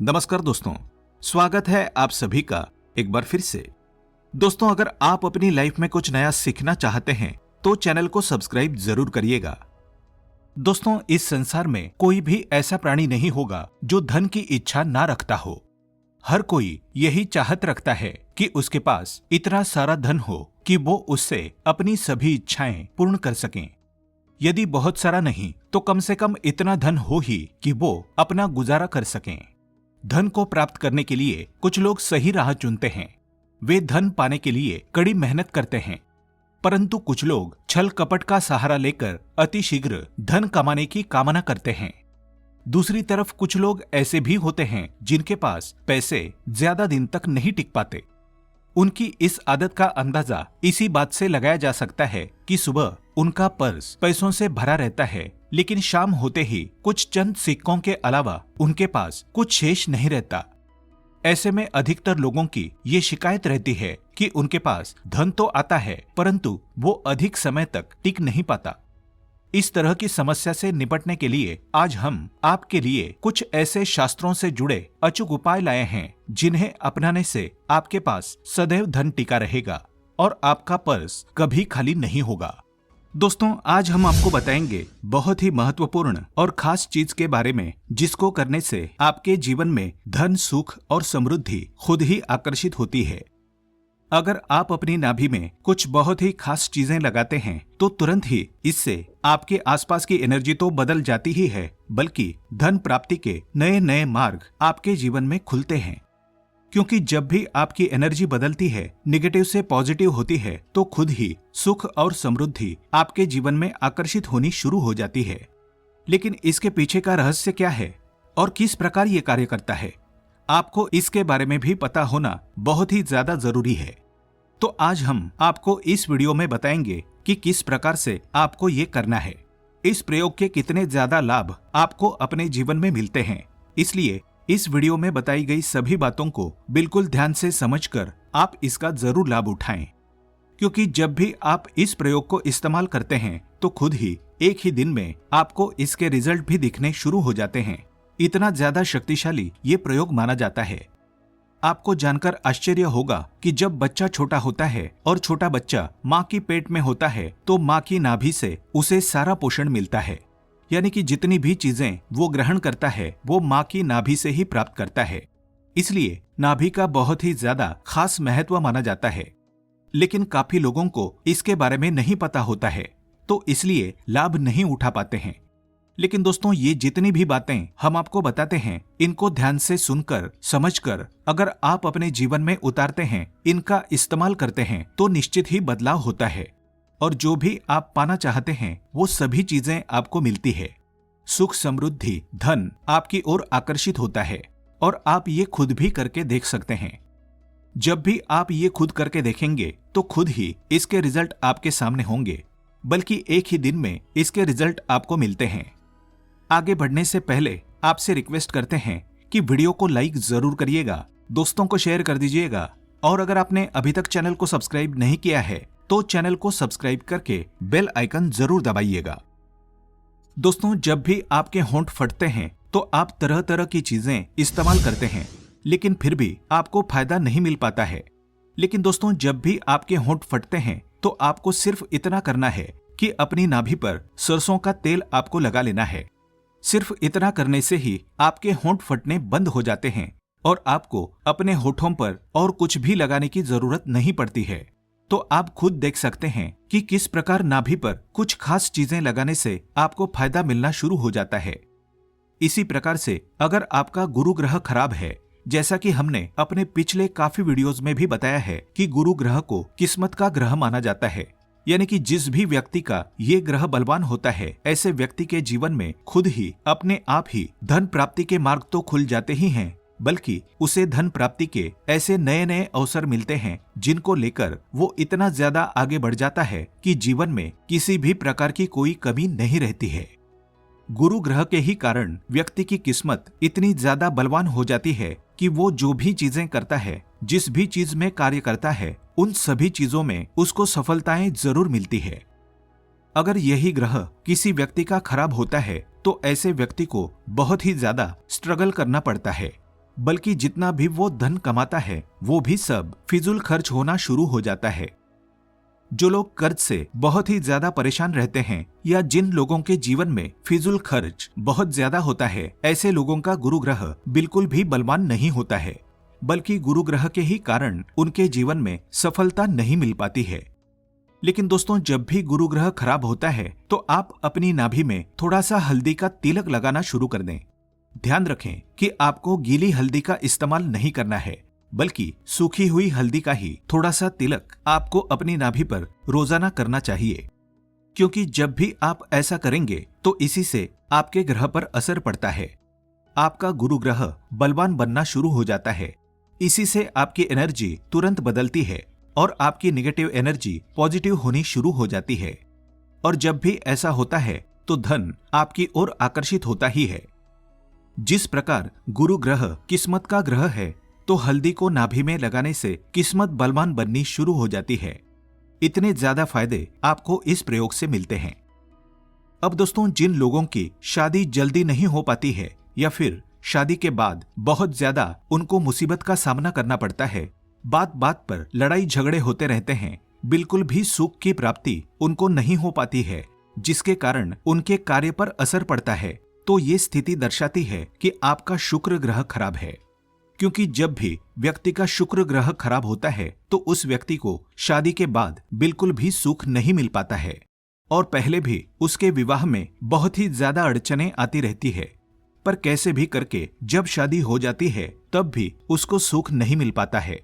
नमस्कार दोस्तों, स्वागत है आप सभी का एक बार फिर से। दोस्तों, अगर आप अपनी लाइफ में कुछ नया सीखना चाहते हैं तो चैनल को सब्सक्राइब जरूर करिएगा। दोस्तों, इस संसार में कोई भी ऐसा प्राणी नहीं होगा जो धन की इच्छा ना रखता हो। हर कोई यही चाहत रखता है कि उसके पास इतना सारा धन हो कि वो उससे अपनी सभी इच्छाएं पूर्ण कर सकें। यदि बहुत सारा नहीं तो कम से कम इतना धन हो ही कि वो अपना गुजारा कर सकें। धन को प्राप्त करने के लिए कुछ लोग सही राह चुनते हैं। वे धन पाने के लिए कड़ी मेहनत करते हैं, परंतु कुछ लोग छल कपट का सहारा लेकर अतिशीघ्र धन कमाने की कामना करते हैं। दूसरी तरफ कुछ लोग ऐसे भी होते हैं जिनके पास पैसे ज्यादा दिन तक नहीं टिक पाते। उनकी इस आदत का अंदाजा इसी बात से लगाया जा सकता है कि सुबह उनका पर्स पैसों से भरा रहता है, लेकिन शाम होते ही कुछ चंद सिक्कों के अलावा उनके पास कुछ शेष नहीं रहता। ऐसे में अधिकतर लोगों की ये शिकायत रहती है कि उनके पास धन तो आता है परंतु वो अधिक समय तक टिक नहीं पाता। इस तरह की समस्या से निपटने के लिए आज हम आपके लिए कुछ ऐसे शास्त्रों से जुड़े अचूक उपाय लाए हैं जिन्हें अपनाने से आपके पास सदैव धन टिका रहेगा और आपका पर्स कभी खाली नहीं होगा। दोस्तों, आज हम आपको बताएंगे बहुत ही महत्वपूर्ण और खास चीज के बारे में जिसको करने से आपके जीवन में धन, सुख और समृद्धि खुद ही आकर्षित होती है। अगर आप अपनी नाभि में कुछ बहुत ही खास चीजें लगाते हैं तो तुरंत ही इससे आपके आसपास की एनर्जी तो बदल जाती ही है, बल्कि धन प्राप्ति के नए नए मार्ग आपके जीवन में खुलते हैं। क्योंकि जब भी आपकी एनर्जी बदलती है, नेगेटिव से पॉजिटिव होती है, तो खुद ही सुख और समृद्धि आपके जीवन में आकर्षित होनी शुरू हो जाती है। लेकिन इसके पीछे का रहस्य क्या है और किस प्रकार ये कार्य करता है, आपको इसके बारे में भी पता होना बहुत ही ज्यादा जरूरी है। तो आज हम आपको इस वीडियो में बताएंगे कि किस प्रकार से आपको ये करना है, इस प्रयोग के कितने ज्यादा लाभ आपको अपने जीवन में मिलते हैं। इसलिए इस वीडियो में बताई गई सभी बातों को बिल्कुल ध्यान से समझकर आप इसका जरूर लाभ उठाएं, क्योंकि जब भी आप इस प्रयोग को इस्तेमाल करते हैं तो खुद ही एक ही दिन में आपको इसके रिजल्ट भी दिखने शुरू हो जाते हैं। इतना ज्यादा शक्तिशाली ये प्रयोग माना जाता है। आपको जानकर आश्चर्य होगा कि जब बच्चा छोटा होता है और छोटा बच्चा माँ की पेट में होता है तो माँ की नाभि से उसे सारा पोषण मिलता है, यानी कि जितनी भी चीजें वो ग्रहण करता है वो माँ की नाभि से ही प्राप्त करता है। इसलिए नाभि का बहुत ही ज्यादा खास महत्व माना जाता है। लेकिन काफी लोगों को इसके बारे में नहीं पता होता है, तो इसलिए लाभ नहीं उठा पाते हैं। लेकिन दोस्तों, ये जितनी भी बातें हम आपको बताते हैं, इनको ध्यान से सुनकर समझकर अगर आप अपने जीवन में उतारते हैं, इनका इस्तेमाल करते हैं, तो निश्चित ही बदलाव होता है और जो भी आप पाना चाहते हैं वो सभी चीजें आपको मिलती है। सुख, समृद्धि, धन आपकी ओर आकर्षित होता है और आप ये खुद भी करके देख सकते हैं। जब भी आप ये खुद करके देखेंगे तो खुद ही इसके रिजल्ट आपके सामने होंगे, बल्कि एक ही दिन में इसके रिजल्ट आपको मिलते हैं। आगे बढ़ने से पहले आपसे रिक्वेस्ट करते हैं कि वीडियो को लाइक जरूर करिएगा, दोस्तों को शेयर कर दीजिएगा और अगर आपने अभी तक चैनल को सब्सक्राइब नहीं किया है तो चैनल को सब्सक्राइब करके बेल आइकन जरूर दबाइएगा। दोस्तों, जब भी आपके होंठ फटते हैं तो आप तरह तरह की चीजें इस्तेमाल करते हैं, लेकिन फिर भी आपको फायदा नहीं मिल पाता है। लेकिन दोस्तों, जब भी आपके होंठ फटते हैं तो आपको सिर्फ इतना करना है कि अपनी नाभि पर सरसों का तेल आपको लगा लेना है। सिर्फ इतना करने से ही आपके होंठ फटने बंद हो जाते हैं और आपको अपने होठों पर और कुछ भी लगाने की जरूरत नहीं पड़ती है। तो आप खुद देख सकते हैं कि किस प्रकार नाभि पर कुछ खास चीजें लगाने से आपको फायदा मिलना शुरू हो जाता है। इसी प्रकार से अगर आपका गुरु ग्रह खराब है, जैसा कि हमने अपने पिछले काफी वीडियोस में भी बताया है कि गुरु ग्रह को किस्मत का ग्रह माना जाता है, यानी कि जिस भी व्यक्ति का ये ग्रह बलवान होता है, ऐसे व्यक्ति के जीवन में खुद ही अपने आप ही धन प्राप्ति के मार्ग तो खुल जाते ही हैं, बल्कि उसे धन प्राप्ति के ऐसे नए नए अवसर मिलते हैं जिनको लेकर वो इतना ज्यादा आगे बढ़ जाता है कि जीवन में किसी भी प्रकार की कोई कमी नहीं रहती है। गुरु ग्रह के ही कारण व्यक्ति की किस्मत इतनी ज्यादा बलवान हो जाती है कि वो जो भी चीजें करता है, जिस भी चीज में कार्य करता है, उन सभी चीजों में उसको सफलताएं जरूर मिलती है। अगर यही ग्रह किसी व्यक्ति का खराब होता है तो ऐसे व्यक्ति को बहुत ही ज्यादा स्ट्रगल करना पड़ता है। बल्कि जितना भी वो धन कमाता है वो भी सब फिजूल खर्च होना शुरू हो जाता है। जो लोग कर्ज से बहुत ही ज्यादा परेशान रहते हैं या जिन लोगों के जीवन में फिजूल खर्च बहुत ज्यादा होता है, ऐसे लोगों का गुरु ग्रह बिल्कुल भी बलवान नहीं होता है, बल्कि गुरु ग्रह के ही कारण उनके जीवन में सफलता नहीं मिल पाती है। लेकिन दोस्तों, जब भी गुरु ग्रह खराब होता है तो आप अपनी नाभि में थोड़ा सा हल्दी का तिलक लगाना शुरू कर दें। ध्यान रखें कि आपको गीली हल्दी का इस्तेमाल नहीं करना है, बल्कि सूखी हुई हल्दी का ही थोड़ा सा तिलक आपको अपनी नाभि पर रोजाना करना चाहिए, क्योंकि जब भी आप ऐसा करेंगे तो इसी से आपके ग्रह पर असर पड़ता है। आपका गुरु ग्रह बलवान बनना शुरू हो जाता है। इसी से आपकी एनर्जी तुरंत बदलती है और आपकी नेगेटिव एनर्जी पॉजिटिव होनी शुरू हो जाती है। और जब भी ऐसा होता है तो धन आपकी ओर आकर्षित होता ही है। जिस प्रकार गुरु ग्रह किस्मत का ग्रह है, तो हल्दी को नाभि में लगाने से किस्मत बलवान बननी शुरू हो जाती है। इतने ज्यादा फायदे आपको इस प्रयोग से मिलते हैं। अब दोस्तों, जिन लोगों की शादी जल्दी नहीं हो पाती है या फिर शादी के बाद बहुत ज्यादा उनको मुसीबत का सामना करना पड़ता है, बात बात पर लड़ाई झगड़े होते रहते हैं, बिल्कुल भी सुख की प्राप्ति उनको नहीं हो पाती है, जिसके कारण उनके कार्य पर असर पड़ता है, तो ये स्थिति दर्शाती है कि आपका शुक्र ग्रह खराब है। क्योंकि जब भी व्यक्ति का शुक्र ग्रह खराब होता है तो उस व्यक्ति को शादी के बाद बिल्कुल भी सुख नहीं मिल पाता है और पहले भी उसके विवाह में बहुत ही ज्यादा अड़चनें आती रहती है। पर कैसे भी करके जब शादी हो जाती है तब भी उसको सुख नहीं मिल पाता है।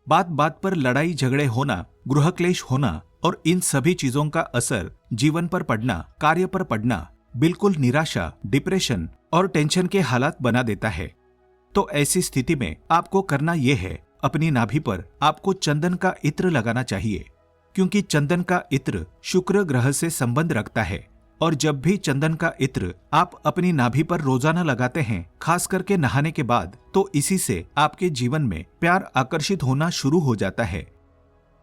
बात बात पर लड़ाई झगड़े होना, गृह क्लेश होना और इन सभी चीजों का असर जीवन पर पड़ना, कार्य पर पड़ना बिल्कुल निराशा, डिप्रेशन और टेंशन के हालात बना देता है। तो ऐसी स्थिति में आपको करना यह है, अपनी नाभि पर आपको चंदन का इत्र लगाना चाहिए, क्योंकि चंदन का इत्र शुक्र ग्रह से संबंध रखता है। और जब भी चंदन का इत्र आप अपनी नाभि पर रोजाना लगाते हैं, खास करके नहाने के बाद, तो इसी से आपके जीवन में प्यार आकर्षित होना शुरू हो जाता है।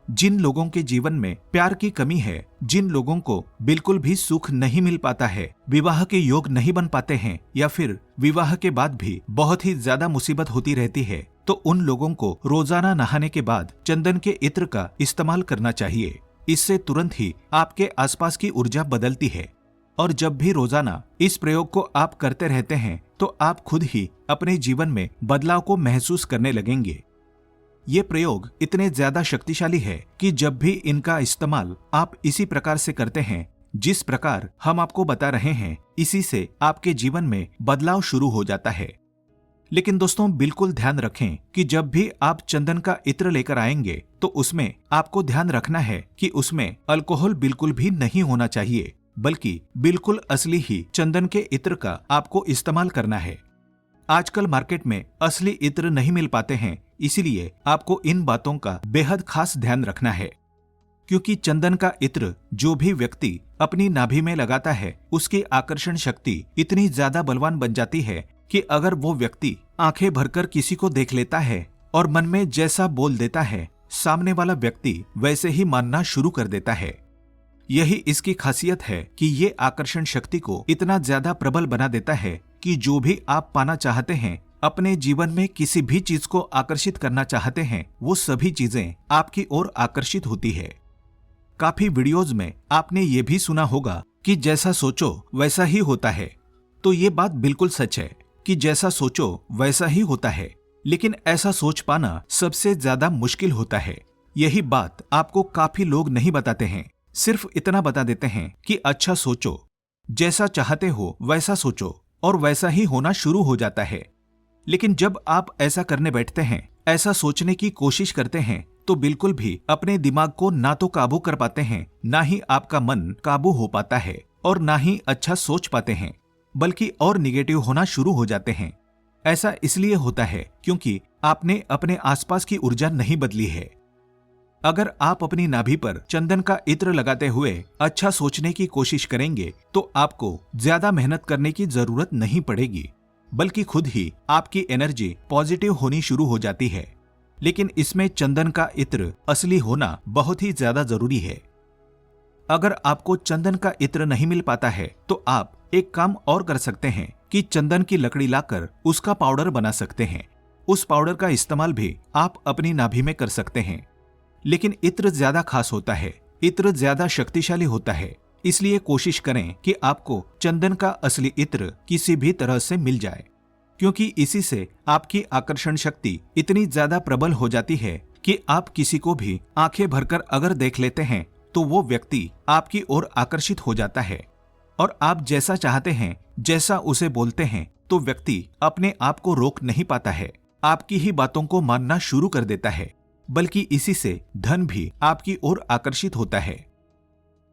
जिन लोगों के जीवन में प्यार की कमी है, जिन लोगों को बिल्कुल भी सुख नहीं मिल पाता है, विवाह के योग नहीं बन पाते हैं या फिर विवाह के बाद भी बहुत ही ज्यादा मुसीबत होती रहती है, तो उन लोगों को रोजाना नहाने के बाद चंदन के इत्र का इस्तेमाल करना चाहिए। इससे तुरंत ही आपके आसपास की ऊर्जा बदलती है। और जब भी रोजाना इस प्रयोग को आप करते रहते हैं तो आप खुद ही अपने जीवन में बदलाव को महसूस करने लगेंगे। ये प्रयोग इतने ज्यादा शक्तिशाली है कि जब भी इनका इस्तेमाल आप इसी प्रकार से करते हैं, जिस प्रकार हम आपको बता रहे हैं, इसी से आपके जीवन में बदलाव शुरू हो जाता है। लेकिन दोस्तों, बिल्कुल ध्यान रखें कि जब भी आप चंदन का इत्र लेकर आएंगे तो उसमें आपको ध्यान रखना है कि उसमें अल्कोहल बिल्कुल भी नहीं होना चाहिए, बल्कि बिल्कुल असली ही चंदन के इत्र का आपको इस्तेमाल करना है। आजकल मार्केट में असली इत्र नहीं मिल पाते हैं, इसीलिए आपको इन बातों का बेहद खास ध्यान रखना है। क्योंकि चंदन का इत्र जो भी व्यक्ति अपनी नाभि में लगाता है, उसकी आकर्षण शक्ति इतनी ज्यादा बलवान बन जाती है कि अगर वो व्यक्ति आंखें भरकर किसी को देख लेता है और मन में जैसा बोल देता है, सामने वाला व्यक्ति वैसे ही मानना शुरू कर देता है। यही इसकी खासियत है कि ये आकर्षण शक्ति को इतना ज्यादा प्रबल बना देता है कि जो भी आप पाना चाहते हैं, अपने जीवन में किसी भी चीज को आकर्षित करना चाहते हैं, वो सभी चीजें आपकी ओर आकर्षित होती है। काफी वीडियोज में आपने ये भी सुना होगा कि जैसा सोचो वैसा ही होता है। तो ये बात बिल्कुल सच है कि जैसा सोचो वैसा ही होता है, लेकिन ऐसा सोच पाना सबसे ज्यादा मुश्किल होता है। यही बात आपको काफी लोग नहीं बताते हैं, सिर्फ इतना बता देते हैं कि अच्छा सोचो, जैसा चाहते हो वैसा सोचो, और वैसा ही होना शुरू हो जाता है। लेकिन जब आप ऐसा करने बैठते हैं, ऐसा सोचने की कोशिश करते हैं, तो बिल्कुल भी अपने दिमाग को ना तो काबू कर पाते हैं, ना ही आपका मन काबू हो पाता है और ना ही अच्छा सोच पाते हैं, बल्कि और निगेटिव होना शुरू हो जाते हैं। ऐसा इसलिए होता है क्योंकि आपने अपने आसपास की ऊर्जा नहीं बदली है। अगर आप अपनी नाभि पर चंदन का इत्र लगाते हुए अच्छा सोचने की कोशिश करेंगे तो आपको ज्यादा मेहनत करने की जरूरत नहीं पड़ेगी, बल्कि खुद ही आपकी एनर्जी पॉजिटिव होनी शुरू हो जाती है। लेकिन इसमें चंदन का इत्र असली होना बहुत ही ज्यादा जरूरी है। अगर आपको चंदन का इत्र नहीं मिल पाता है तो आप एक काम और कर सकते हैं कि चंदन की लकड़ी लाकर उसका पाउडर बना सकते हैं। उस पाउडर का इस्तेमाल भी आप अपनी नाभि में कर सकते हैं। लेकिन इत्र ज्यादा खास होता है, इत्र ज्यादा शक्तिशाली होता है, इसलिए कोशिश करें कि आपको चंदन का असली इत्र किसी भी तरह से मिल जाए, क्योंकि इसी से आपकी आकर्षण शक्ति इतनी ज्यादा प्रबल हो जाती है कि आप किसी को भी आंखें भरकर अगर देख लेते हैं तो वो व्यक्ति आपकी ओर आकर्षित हो जाता है और आप जैसा चाहते हैं, जैसा उसे बोलते हैं, तो व्यक्ति अपने आप को रोक नहीं पाता है, आपकी ही बातों को मानना शुरू कर देता है, बल्कि इसी से धन भी आपकी ओर आकर्षित होता है।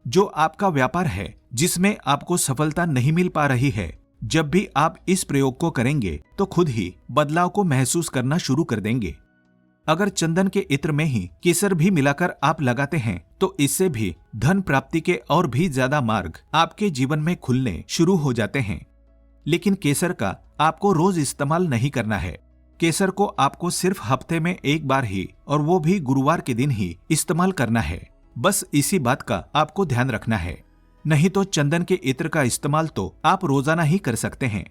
जो आपका व्यापार है जिसमें आपको सफलता नहीं मिल पा रही है, जब भी आप इस प्रयोग को करेंगे तो खुद ही बदलाव को महसूस करना शुरू कर देंगे। अगर चंदन के इत्र में ही केसर भी मिलाकर आप लगाते हैं तो इससे भी धन प्राप्ति के और भी ज्यादा मार्ग आपके जीवन में खुलने शुरू हो जाते हैं। लेकिन केसर का आपको रोज इस्तेमाल नहीं करना है। केसर को आपको सिर्फ हफ्ते में एक बार ही, और वो भी गुरुवार के दिन ही इस्तेमाल करना है। बस इसी बात का आपको ध्यान रखना है। नहीं तो चंदन के इत्र का इस्तेमाल तो आप रोजाना ही कर सकते हैं।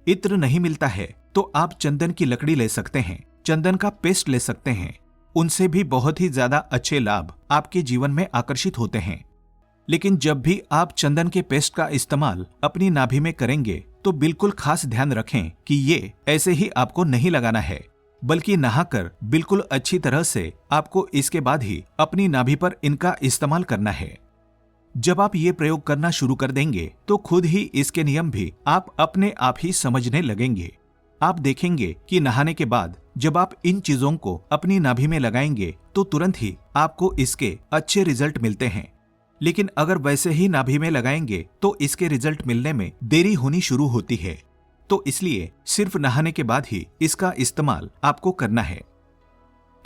इत्र नहीं मिलता है तो आप चंदन की लकड़ी ले सकते हैं, चंदन का पेस्ट ले सकते हैं। उनसे भी बहुत ही ज्यादा अच्छे लाभ आपके जीवन में आकर्षित होते हैं। लेकिन जब भी आप चंदन के पेस्ट का इस्तेमाल अपनी नाभि में करेंगे तो बिल्कुल खास ध्यान रखें कि ये ऐसे ही आपको नहीं लगाना है, बल्कि नहाकर बिल्कुल अच्छी तरह से आपको इसके बाद ही अपनी नाभि पर इनका इस्तेमाल करना है। जब आप ये प्रयोग करना शुरू कर देंगे तो खुद ही इसके नियम भी आप अपने आप ही समझने लगेंगे। आप देखेंगे कि नहाने के बाद जब आप इन चीजों को अपनी नाभि में लगाएंगे तो तुरंत ही आपको इसके अच्छे रिजल्ट मिलते हैं। लेकिन अगर वैसे ही नाभि में लगाएंगे तो इसके रिजल्ट मिलने में देरी होनी शुरू होती है। तो इसलिए सिर्फ नहाने के बाद ही इसका इस्तेमाल आपको करना है।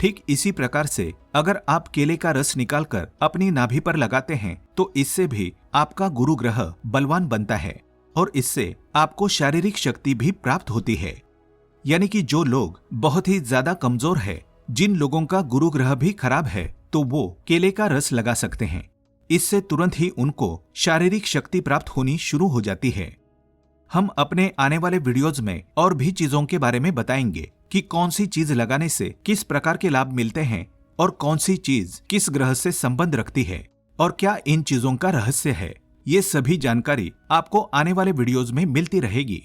ठीक इसी प्रकार से अगर आप केले का रस निकालकर अपनी नाभि पर लगाते हैं तो इससे भी आपका गुरु ग्रह बलवान बनता है और इससे आपको शारीरिक शक्ति भी प्राप्त होती है। यानी कि जो लोग बहुत ही ज्यादा कमजोर है, जिन लोगों का गुरु ग्रह भी खराब है, तो वो केले का रस लगा सकते हैं। इससे तुरंत ही उनको शारीरिक शक्ति प्राप्त होनी शुरू हो जाती है। हम अपने आने वाले वीडियोज में और भी चीजों के बारे में बताएंगे कि कौन सी चीज लगाने से किस प्रकार के लाभ मिलते हैं और कौन सी चीज किस ग्रह से संबंध रखती है और क्या इन चीजों का रहस्य है। ये सभी जानकारी आपको आने वाले वीडियोज में मिलती रहेगी।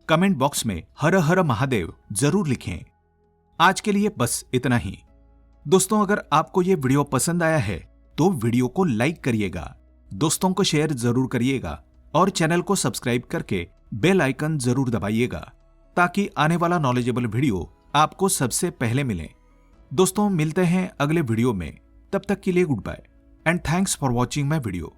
कमेंट बॉक्स में हर हर महादेव जरूर लिखें। आज के लिए बस इतना ही। दोस्तों, अगर आपको ये वीडियो पसंद आया है तो वीडियो को लाइक करिएगा, दोस्तों को शेयर जरूर करिएगा और चैनल को सब्सक्राइब करके बेल आइकन जरूर दबाइएगा ताकि आने वाला नॉलेजेबल वीडियो आपको सबसे पहले मिले। दोस्तों, मिलते हैं अगले वीडियो में। तब तक के लिए good bye and thanks for watching my video.